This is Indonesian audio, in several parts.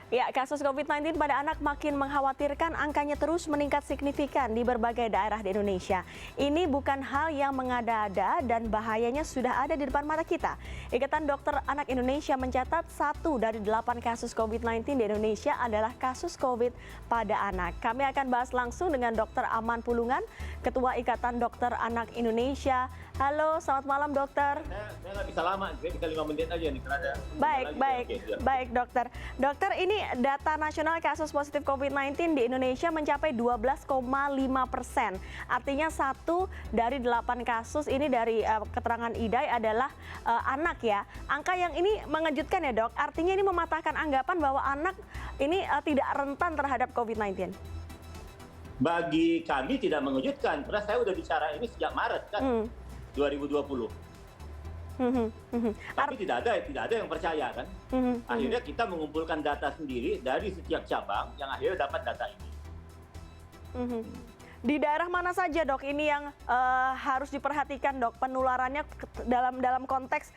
Ya, kasus COVID-19 pada anak makin mengkhawatirkan, angkanya terus meningkat signifikan di berbagai daerah di Indonesia. Ini bukan hal yang mengada-ada dan bahayanya sudah ada di depan mata kita. Ikatan Dokter Anak Indonesia mencatat 1 dari 8 kasus COVID-19 di Indonesia adalah kasus COVID pada anak. Kami akan bahas langsung dengan Dr. Aman Pulungan, Ketua Ikatan Dokter Anak Indonesia. Halo, selamat malam dokter. Saya nggak bisa lama, saya bisa 5 menit aja nih. Baik dokter. Dokter, ini data nasional kasus positif COVID-19 di Indonesia mencapai 12,5%. Artinya 1 dari 8 kasus ini dari keterangan IDAI adalah anak ya. Angka yang ini mengejutkan ya dok, artinya ini mematahkan anggapan bahwa anak ini tidak rentan terhadap COVID-19. Bagi kami tidak mengejutkan, karena saya udah bicara ini sejak Maret kan, 2020. Tapi tidak ada yang percaya kan. Akhirnya kita mengumpulkan data sendiri dari setiap cabang yang akhirnya dapat data ini. Di daerah mana saja dok ini yang harus diperhatikan dok penularannya dalam konteks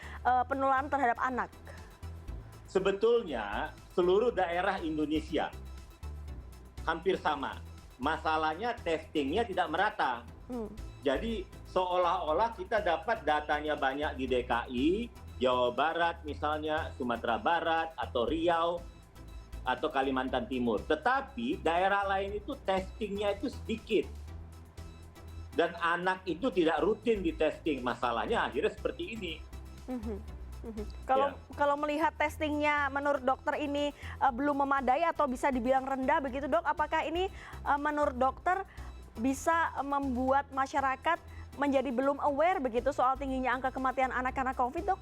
penularan terhadap anak? Sebetulnya seluruh daerah Indonesia hampir sama. Masalahnya testingnya tidak merata. Jadi seolah-olah kita dapat datanya banyak di DKI, Jawa Barat misalnya, Sumatera Barat, atau Riau, atau Kalimantan Timur. Tetapi daerah lain itu testingnya itu sedikit. Dan anak itu tidak rutin di testing. Masalahnya akhirnya seperti ini. Kalau melihat testingnya menurut dokter ini belum memadai atau bisa dibilang rendah begitu dok, apakah ini menurut dokter bisa membuat masyarakat menjadi belum aware begitu soal tingginya angka kematian anak karena COVID dok?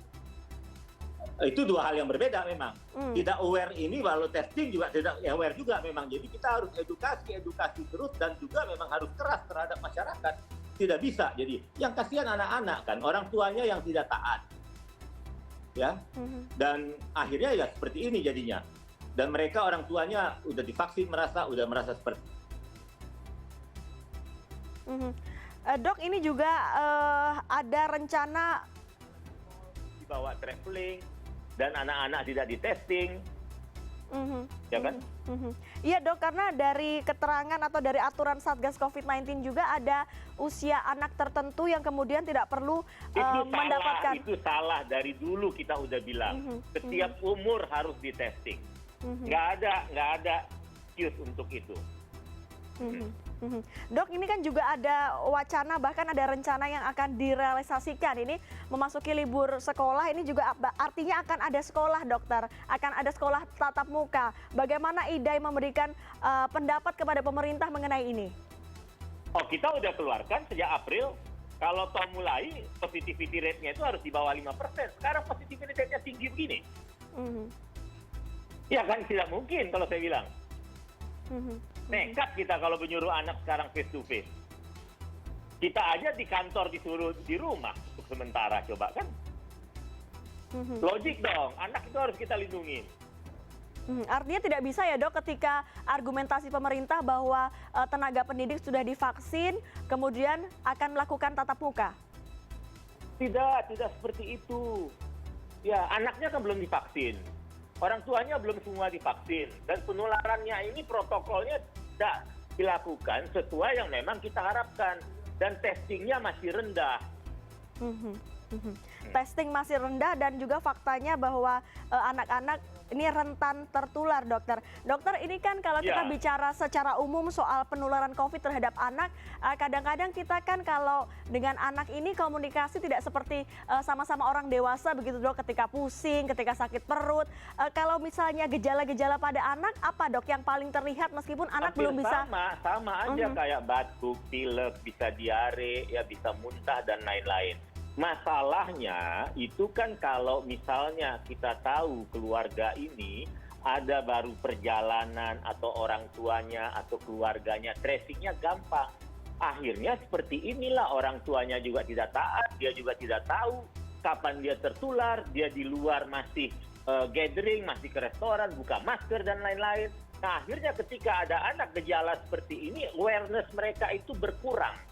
Itu dua hal yang berbeda memang. Tidak aware ini walau testing juga tidak aware juga memang. Jadi kita harus edukasi terus dan juga memang harus keras terhadap masyarakat. Tidak bisa. Jadi yang kasihan anak-anak kan, orang tuanya yang tidak taat. Ya, dan akhirnya ya seperti ini jadinya. Dan mereka orang tuanya udah divaksin udah merasa seperti. Dok, ini juga ada rencana Dibawa traveling dan anak-anak tidak di testing, ya kan? Iya dok, karena dari keterangan atau dari aturan Satgas COVID-19 juga ada usia anak tertentu yang kemudian tidak perlu mendapatkan. Itu salah dari dulu kita udah bilang. Setiap umur harus di testing. Nggak ada excuse untuk itu. Dok, ini kan juga ada wacana, bahkan ada rencana yang akan direalisasikan. Ini memasuki libur sekolah, ini juga artinya akan ada sekolah dokter, akan ada sekolah tatap muka. Bagaimana IDAI memberikan pendapat kepada pemerintah mengenai ini? Oh, kita udah keluarkan sejak April. Kalau toh mulai, positivity rate-nya itu harus di bawah 5%. Sekarang positivity rate-nya tinggi begini. Ya kan, tidak mungkin kalau saya bilang. Nekat kita kalau menyuruh anak sekarang face to face. Kita aja di kantor disuruh di rumah untuk sementara, coba kan. Logik dong, anak itu harus kita lindungi. Artinya tidak bisa ya dok ketika argumentasi pemerintah bahwa tenaga pendidik sudah divaksin kemudian akan melakukan tatap muka? Tidak seperti itu. Ya, anaknya kan belum divaksin. Orang tuanya belum semua divaksin. Dan penularannya ini protokolnya tidak dilakukan sesuai yang memang kita harapkan. Dan testingnya masih rendah. Testing masih rendah dan juga faktanya bahwa anak-anak ini rentan tertular dokter. Dokter, ini kan kalau kita bicara secara umum soal penularan COVID terhadap anak, kadang-kadang kita kan kalau dengan anak ini komunikasi tidak seperti sama-sama orang dewasa begitu dok, ketika pusing, ketika sakit perut. Kalau misalnya gejala-gejala pada anak, apa dok yang paling terlihat meskipun anak belum bisa? Sama aja kayak batuk, pilek, bisa diare, ya bisa muntah dan lain-lain. Masalahnya itu kan kalau misalnya kita tahu keluarga ini ada baru perjalanan atau orang tuanya atau keluarganya, tracingnya gampang. Akhirnya seperti inilah, orang tuanya juga tidak taat, dia juga tidak tahu kapan dia tertular, dia di luar masih gathering, masih ke restoran, buka masker dan lain-lain. Nah akhirnya ketika ada anak gejala seperti ini, awareness mereka itu berkurang.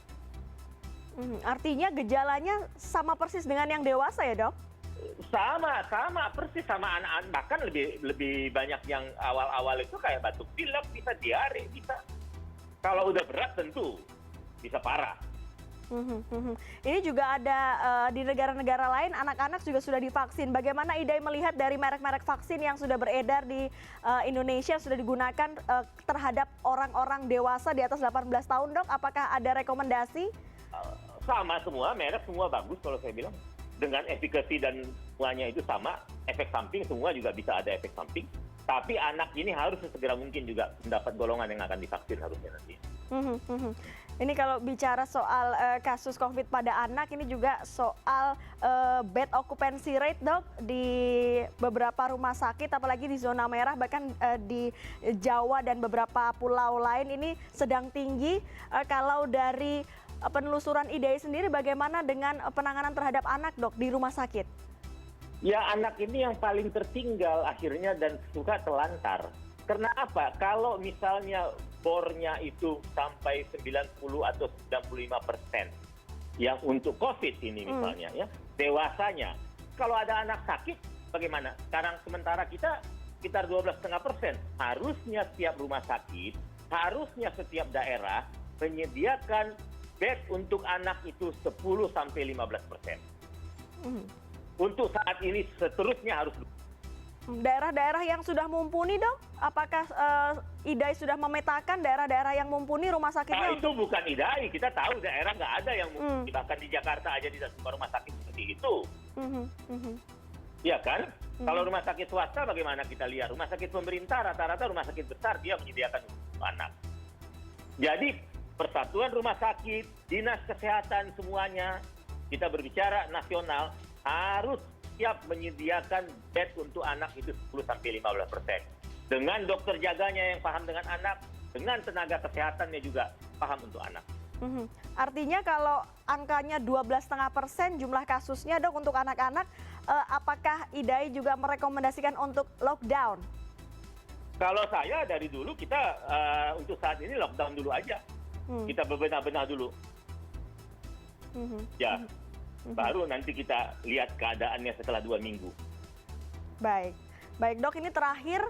Artinya gejalanya sama persis dengan yang dewasa ya dok? Sama persis sama anak-anak, bahkan lebih banyak yang awal-awal itu kayak batuk pilek, bisa diare, bisa. Kalau udah berat tentu bisa parah. Ini juga ada di negara-negara lain anak-anak juga sudah divaksin. Bagaimana Idai melihat dari merek-merek vaksin yang sudah beredar di Indonesia sudah digunakan terhadap orang-orang dewasa di atas 18 tahun, Dok? Apakah ada rekomendasi? Sama semua, merek semua bagus kalau saya bilang. Dengan efikasi dan semuanya itu sama, efek samping semua juga bisa ada efek samping. Tapi anak ini harus sesegera mungkin juga mendapat golongan yang akan divaksin harusnya nanti. Ini kalau bicara soal kasus COVID pada anak, ini juga soal bed occupancy rate, Dok, di beberapa rumah sakit, apalagi di zona merah, bahkan di Jawa dan beberapa pulau lain ini sedang tinggi. Kalau dari penelusuran IDAI sendiri, bagaimana dengan penanganan terhadap anak, Dok, di rumah sakit? Ya, anak ini yang paling tertinggal akhirnya dan suka telantar. Karena apa? Kalau misalnya bornya itu sampai 90 atau 95% yang untuk COVID ini misalnya, ya dewasanya. Kalau ada anak sakit, bagaimana? Sekarang sementara kita sekitar 12,5%. Harusnya setiap rumah sakit, harusnya setiap daerah menyediakan bed untuk anak itu 10-15%. Untuk saat ini seterusnya harus. Daerah-daerah yang sudah mumpuni, Dok, apakah IDAI sudah memetakan daerah-daerah yang mumpuni rumah sakitnya? Itu bukan IDAI, kita tahu daerah nggak ada yang mumpuni. Bahkan di Jakarta aja tidak semua rumah sakit seperti itu. Iya kan? Kalau rumah sakit swasta bagaimana kita lihat? Rumah sakit pemerintah rata-rata rumah sakit besar dia menyediakan untuk anak. Jadi persatuan rumah sakit, dinas kesehatan semuanya, kita berbicara nasional, harus siap menyediakan bed untuk anak itu 10-15%. Dengan dokter jaganya yang paham dengan anak, dengan tenaga kesehatannya juga paham untuk anak. Artinya kalau angkanya 12,5% jumlah kasusnya, Dok, untuk anak-anak, apakah IDAI juga merekomendasikan untuk lockdown? Kalau saya dari dulu kita untuk saat ini lockdown dulu aja. Kita bebenah-benah dulu. Ya. Baru nanti kita lihat keadaannya setelah 2 minggu. Baik, Dok, ini terakhir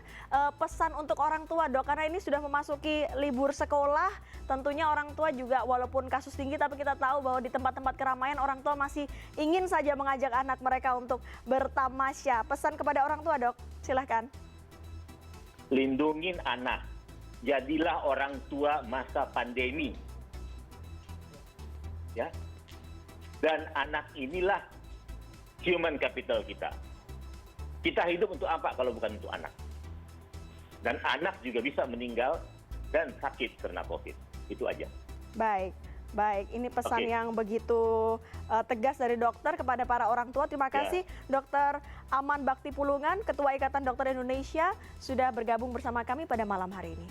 pesan untuk orang tua, Dok, karena ini sudah memasuki libur sekolah, tentunya orang tua juga walaupun kasus tinggi, tapi kita tahu bahwa di tempat-tempat keramaian orang tua masih ingin saja mengajak anak mereka untuk bertamasya. Pesan kepada orang tua, Dok, silahkan. Lindungin anak, jadilah orang tua masa pandemi. Ya. Dan anak inilah human capital kita. Kita hidup untuk apa kalau bukan untuk anak? Dan anak juga bisa meninggal dan sakit karena COVID. Itu aja. Baik. Ini pesan yang begitu tegas dari dokter kepada para orang tua. Terima kasih, Dr. Aman Bakti Pulungan, Ketua Ikatan Dokter Indonesia, sudah bergabung bersama kami pada malam hari ini.